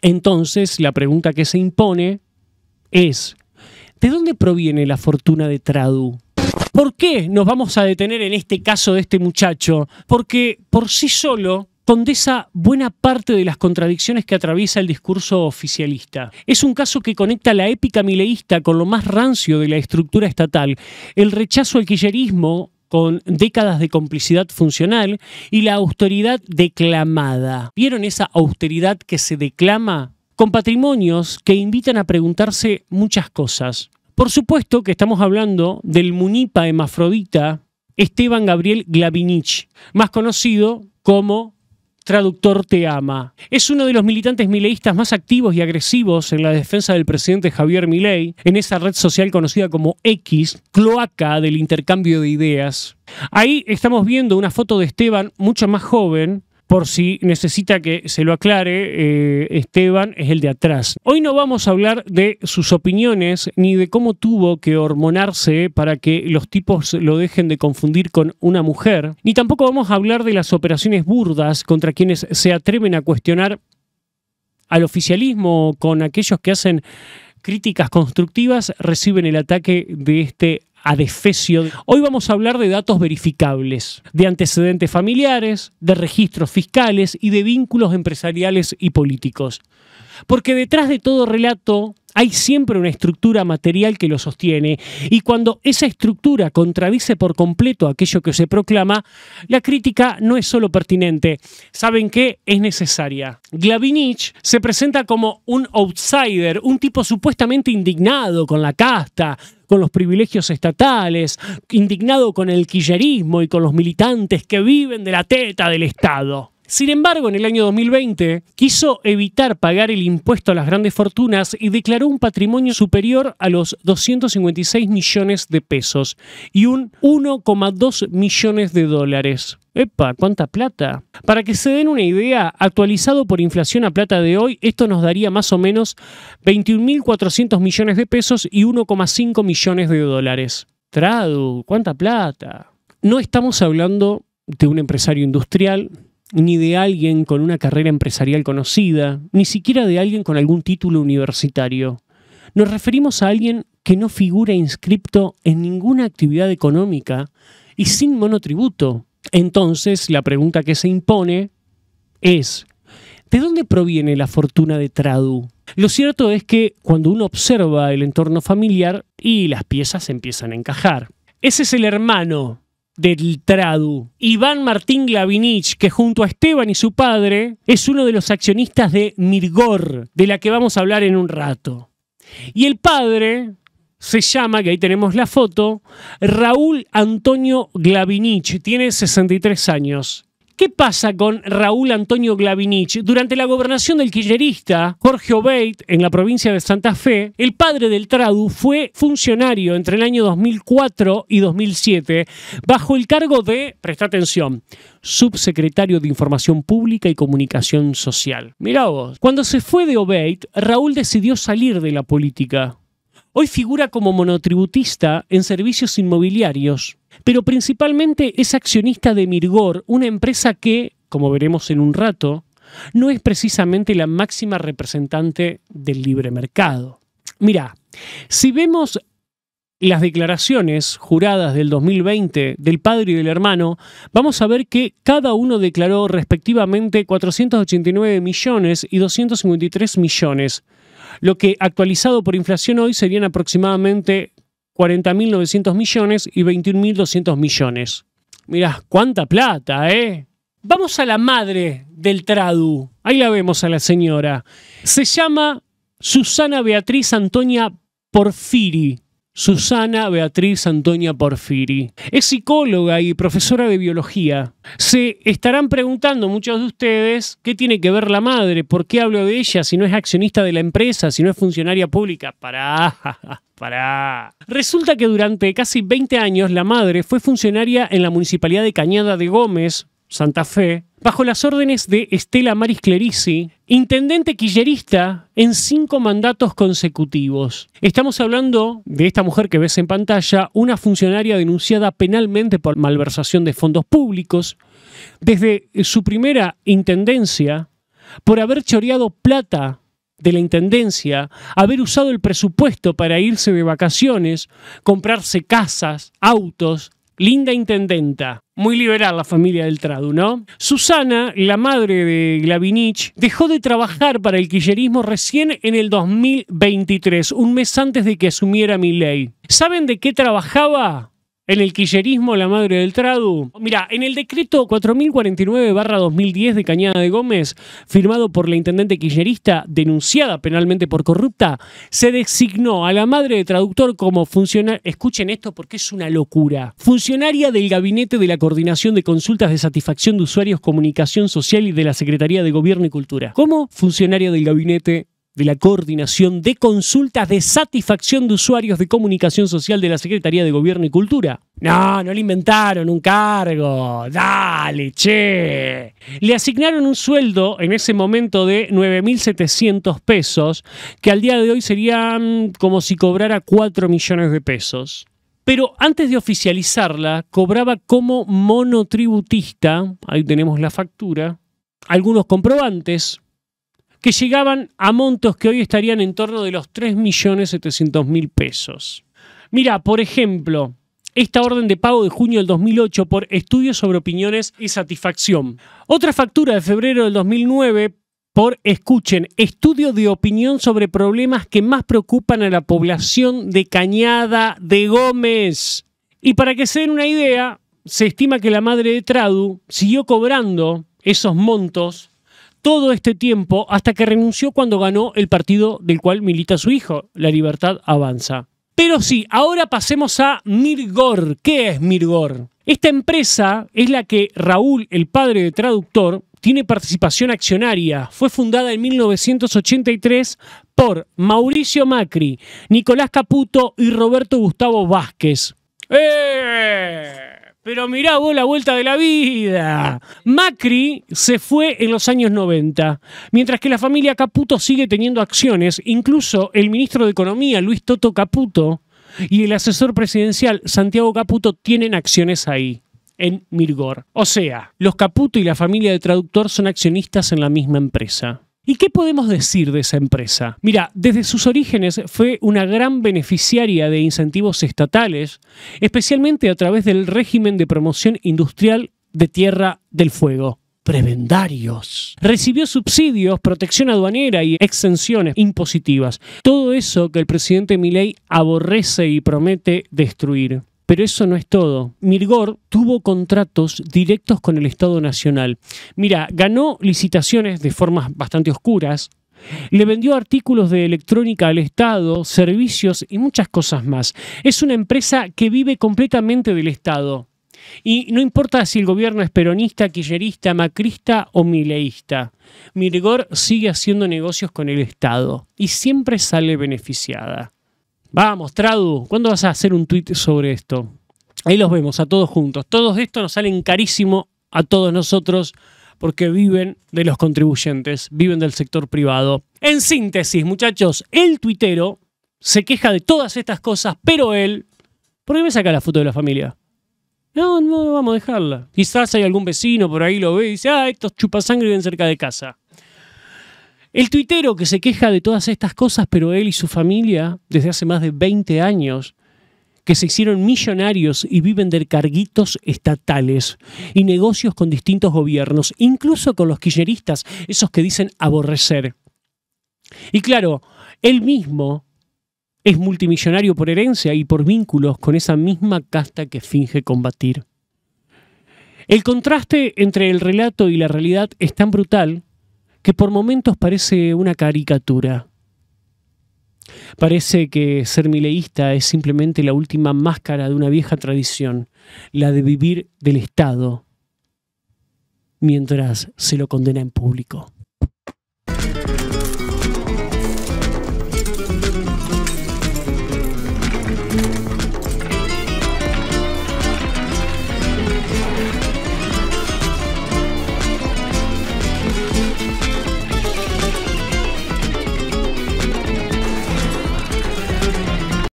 Entonces, la pregunta que se impone es, ¿de dónde proviene la fortuna de Tradu? ¿Por qué nos vamos a detener en este caso de este muchacho? Porque por sí solo condensa buena parte de las contradicciones que atraviesa el discurso oficialista. Es un caso que conecta la épica mileísta con lo más rancio de la estructura estatal, el rechazo al kirchnerismo con décadas de complicidad funcional y la austeridad declamada. ¿Vieron esa austeridad que se declama? Con patrimonios que invitan a preguntarse muchas cosas. Por supuesto que estamos hablando del munipa hermafrodita Esteban Gabriel Glavinich, más conocido como Traductor Te Ama. Es uno de los militantes mileístas más activos y agresivos en la defensa del presidente Javier Milei, en esa red social conocida como X, cloaca del intercambio de ideas. Ahí estamos viendo una foto de Esteban mucho más joven. Por si necesita que se lo aclare, Esteban es el de atrás. Hoy no vamos a hablar de sus opiniones ni de cómo tuvo que hormonarse para que los tipos lo dejen de confundir con una mujer, ni tampoco vamos a hablar de las operaciones burdas contra quienes se atreven a cuestionar al oficialismo, con aquellos que hacen críticas constructivas, reciben el ataque de este adefesio. Hoy vamos a hablar de datos verificables, de antecedentes familiares, de registros fiscales y de vínculos empresariales y políticos. Porque detrás de todo relato hay siempre una estructura material que lo sostiene, y cuando esa estructura contradice por completo aquello que se proclama, la crítica no es solo pertinente, ¿saben qué? Es necesaria. Glavinich se presenta como un outsider, un tipo supuestamente indignado con la casta, con los privilegios estatales, indignado con el kirchnerismo y con los militantes que viven de la teta del Estado. Sin embargo, en el año 2020 quiso evitar pagar el impuesto a las grandes fortunas y declaró un patrimonio superior a los 256 millones de pesos y un 1,2 millones de dólares. ¡Epa! ¿Cuánta plata? Para que se den una idea, actualizado por inflación a plata de hoy, esto nos daría más o menos 21.400 millones de pesos y 1,5 millones de dólares. Tradu, ¿cuánta plata? No estamos hablando de un empresario industrial, ni de alguien con una carrera empresarial conocida, ni siquiera de alguien con algún título universitario. Nos referimos a alguien que no figura inscripto en ninguna actividad económica y sin monotributo. Entonces, la pregunta que se impone es, ¿de dónde proviene la fortuna de Tradu? Lo cierto es que cuando uno observa el entorno familiar y las piezas empiezan a encajar. Ese es el hermano del Tradu, Iván Martín Glavinich, que junto a Esteban y su padre es uno de los accionistas de Mirgor, de la que vamos a hablar en un rato. Y el padre se llama, que ahí tenemos la foto, Raúl Antonio Glavinich, tiene 63 años. ¿Qué pasa con Raúl Antonio Glavinich? Durante la gobernación del kirchnerista Jorge Obeid en la provincia de Santa Fe, el padre del Tradu fue funcionario entre el año 2004 y 2007 bajo el cargo de, presta atención, subsecretario de Información Pública y Comunicación Social. Mirá vos, cuando se fue de Obeid, Raúl decidió salir de la política. Hoy figura como monotributista en servicios inmobiliarios, pero principalmente es accionista de Mirgor, una empresa que, como veremos en un rato, no es precisamente la máxima representante del libre mercado. Mirá, si vemos las declaraciones juradas del 2020 del padre y del hermano, vamos a ver que cada uno declaró respectivamente 489 millones y 253 millones, lo que actualizado por inflación hoy serían aproximadamente 40.900 millones y 21.200 millones. Mirá, cuánta plata, ¿eh? Vamos a la madre del Tradu. Ahí la vemos a la señora. Se llama Susana Beatriz Antonia Porfiri. Susana Beatriz Antonia Porfiri. Es psicóloga y profesora de biología. Se estarán preguntando muchos de ustedes qué tiene que ver la madre, por qué hablo de ella si no es accionista de la empresa, si no es funcionaria pública. Pará. Resulta que durante casi 20 años la madre fue funcionaria en la municipalidad de Cañada de Gómez, Santa Fe, bajo las órdenes de Estela Maris Clerici, intendente kirchnerista en 5 mandatos consecutivos. Estamos hablando de esta mujer que ves en pantalla, una funcionaria denunciada penalmente por malversación de fondos públicos, desde su primera intendencia, por haber choreado plata de la intendencia haber usado el presupuesto para irse de vacaciones, comprarse casas, autos. Linda intendenta. Muy liberal la familia del Tradu, ¿no? Susana, la madre de Glavinich, dejó de trabajar para el kirchnerismo recién en el 2023, un mes antes de que asumiera Milei. ¿Saben de qué trabajaba en el kirchnerismo la madre del Tradu? Mira, en el decreto 4049/2010 de Cañada de Gómez, firmado por la intendente kirchnerista denunciada penalmente por corrupta, se designó a la madre de traductor como funcionaria, escuchen esto porque es una locura, funcionaria del Gabinete de la Coordinación de Consultas de Satisfacción de Usuarios, Comunicación Social y de la Secretaría de Gobierno y Cultura. ¿Cómo? Funcionaria del Gabinete de la Coordinación de Consultas de Satisfacción de Usuarios de Comunicación Social de la Secretaría de Gobierno y Cultura. No le inventaron un cargo. Dale, che. Le asignaron un sueldo en ese momento de 9.700 pesos, que al día de hoy serían como si cobrara 4 millones de pesos. Pero antes de oficializarla, cobraba como monotributista, ahí tenemos la factura, algunos comprobantes, que llegaban a montos que hoy estarían en torno de los 3.700.000 pesos. Mira, por ejemplo, esta orden de pago de junio del 2008 por estudios sobre opiniones y satisfacción. Otra factura de febrero del 2009 por, escuchen, estudio de opinión sobre problemas que más preocupan a la población de Cañada de Gómez. Y para que se den una idea, se estima que la madre de Tradu siguió cobrando esos montos todo este tiempo hasta que renunció cuando ganó el partido del cual milita su hijo, La Libertad Avanza. Pero sí, ahora pasemos a Mirgor. ¿Qué es Mirgor? Esta empresa es la que Raúl, el padre de traductor, tiene participación accionaria. Fue fundada en 1983 por Mauricio Macri, Nicolás Caputo y Roberto Gustavo Vázquez. Pero mirá vos la vuelta de la vida. Macri se fue en los años 90, mientras que la familia Caputo sigue teniendo acciones. Incluso el ministro de Economía, Luis Toto Caputo, y el asesor presidencial, Santiago Caputo, tienen acciones ahí, en Mirgor. O sea, los Caputo y la familia de traductor son accionistas en la misma empresa. ¿Y qué podemos decir de esa empresa? Mira, desde sus orígenes fue una gran beneficiaria de incentivos estatales, especialmente a través del régimen de promoción industrial de Tierra del Fuego. Prebendarios. Recibió subsidios, protección aduanera y exenciones impositivas. Todo eso que el presidente Milei aborrece y promete destruir. Pero eso no es todo. Mirgor tuvo contratos directos con el Estado Nacional. Mira, ganó licitaciones de formas bastante oscuras, le vendió artículos de electrónica al Estado, servicios y muchas cosas más. Es una empresa que vive completamente del Estado. Y no importa si el gobierno es peronista, kirchnerista, macrista o mileísta, Mirgor sigue haciendo negocios con el Estado y siempre sale beneficiada. Vamos, Tradu, ¿cuándo vas a hacer un tuit sobre esto? Ahí los vemos a todos juntos. Todo esto nos salen carísimo a todos nosotros porque viven de los contribuyentes, viven del sector privado. En síntesis, muchachos, el tuitero se queja de todas estas cosas, pero él... ¿Por qué me saca la foto de la familia? No vamos a dejarla. Quizás hay algún vecino por ahí lo ve y dice, estos chupasangre viven cerca de casa. El tuitero que se queja de todas estas cosas, pero él y su familia, desde hace más de 20 años, que se hicieron millonarios y viven de carguitos estatales y negocios con distintos gobiernos, incluso con los kirchneristas, esos que dicen aborrecer. Y claro, él mismo es multimillonario por herencia y por vínculos con esa misma casta que finge combatir. El contraste entre el relato y la realidad es tan brutal que por momentos parece una caricatura. Parece que ser mileísta es simplemente la última máscara de una vieja tradición, la de vivir del Estado, mientras se lo condena en público.